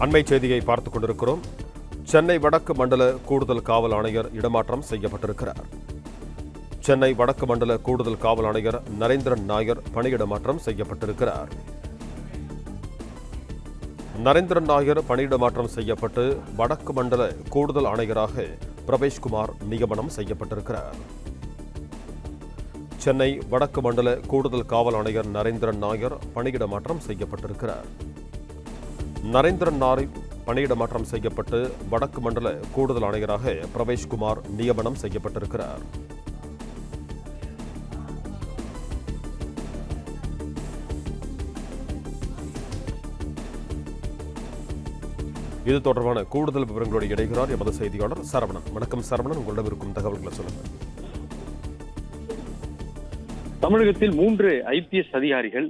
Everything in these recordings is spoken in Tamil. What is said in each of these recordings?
அண்மை செய்தியை பார்த்துக் கொண்டிருக்கிறோம். சென்னை வடக்கு மண்டல கூடுதல் காவல் ஆணையர் இடமாற்றம் செய்யப்பட்டிருக்கிறார். சென்னை வடக்கு மண்டல கூடுதல் காவல் ஆணையர் நரேந்திரன் நாயர் பணியிடமாற்றம் செய்யப்பட்டிருக்கிறார். நரேந்திரன் நாயர் பணியிடமாற்றம் செய்யப்பட்டு வடக்கு மண்டல கூடுதல் ஆணையராக பிரவேஷ்குமார் நியமனம் செய்யப்பட்டிருக்கிறார். சென்னை வடக்கு மண்டல கூடுதல் காவல் ஆணையர் நரேந்திரன் நாயர் பணியிடமாற்றம் செய்யப்பட்டிருக்கிறார். நரேந்திரன் நாயர் பணியிடமாற்றம் செய்யப்பட்டு வடக்கு மண்டல கூடுதல் ஆணையராக பிரவேஷ்குமார் நியமனம் செய்யப்பட்டிருக்கிறார். இது தொடர்பான கூடுதல் விவரங்களோடு இணைகிறார் எமது செய்தியாளர் சரவணன். வணக்கம் சரவணன், உங்களிடம் இருக்கும் தகவல்களை சொல்லுங்கள். தமிழகத்தில் 3 IPS அதிகாரிகள்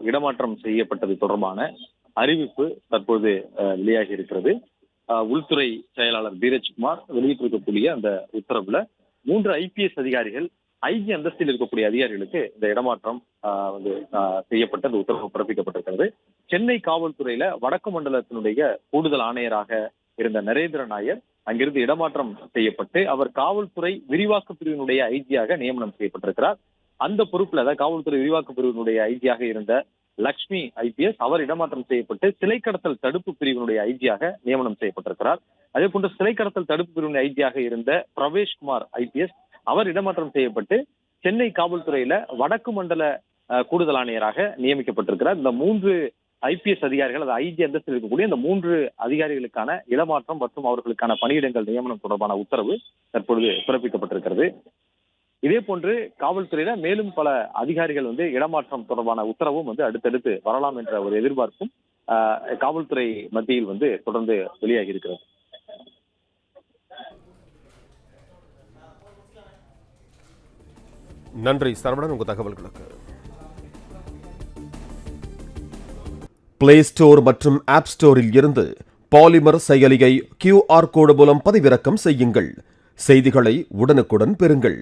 இடமாற்றம் செய்யப்பட்டது தொடர்பான அறிவிப்பு தற்போது வெளியாகி இருக்கிறது. உள்துறை செயலாளர் தீரஜ்குமார் வெளியிட்டிருக்கக்கூடிய அந்த உத்தரவுல 3 IPS அதிகாரிகள் IG அந்தஸ்தில் இருக்கக்கூடிய அதிகாரிகளுக்கு இந்த இடமாற்றம் செய்யப்பட்ட அந்த உத்தரவு பிறப்பிக்கப்பட்டிருக்கிறது. சென்னை காவல்துறையில வடக்கு மண்டலத்தினுடைய கூடுதல் ஆணையராக இருந்த நரேந்திரன் நாயர் அங்கிருந்து இடமாற்றம் செய்யப்பட்டு அவர் காவல்துறை விரிவாக்க பிரிவினுடைய IGயாக நியமனம் செய்யப்பட்டிருக்கிறார். அந்த பொறுப்புல அதாவது காவல்துறை விரிவாக்க பிரிவினுடைய IGயாக இருந்த லக்ஷ்மி IPS அவர் இடமாற்றம் செய்யப்பட்டு சிலை கடத்தல் தடுப்பு பிரிவினுடைய IGயாக நியமனம் செய்யப்பட்டிருக்கிறார். அதே போன்று சிலை கடத்தல் தடுப்பு பிரிவினுடைய IGயாக இருந்த பிரவேஷ்குமார் IPS அவர் இடமாற்றம் செய்யப்பட்டு சென்னை காவல்துறையில வடக்கு மண்டல கூடுதல் ஆணையராக நியமிக்கப்பட்டிருக்கிறார். இந்த 3 IPS அதிகாரிகள் அது IG அந்தஸ்தில் இருக்கக்கூடிய இந்த 3 அதிகாரிகளுக்கான இடமாற்றம் மற்றும் அவர்களுக்கான பணியிடங்கள் நியமனம் தொடர்பான உத்தரவு தற்பொழுது பிறப்பிக்கப்பட்டிருக்கிறது. இதே போன்று காவல்துறையில மேலும் பல அதிகாரிகள் இடமாற்றம் தொடர்பான உத்தரவும் அடுத்தடுத்து வரலாம் என்ற ஒரு எதிர்பார்ப்பும் காவல்துறை மத்தியில் தொடர்ந்து வெளியாகி இருக்கிறது. நன்றி சரவணன், உங்க தகவல்களுக்கு. பிளே ஸ்டோர் மற்றும் ஆப் ஸ்டோரில் இருந்து பாலிமர் செயலியை QR கோடு மூலம் பதிவிறக்கம் செய்யுங்கள். செய்திகளை உடனுக்குடன் பெறுங்கள்.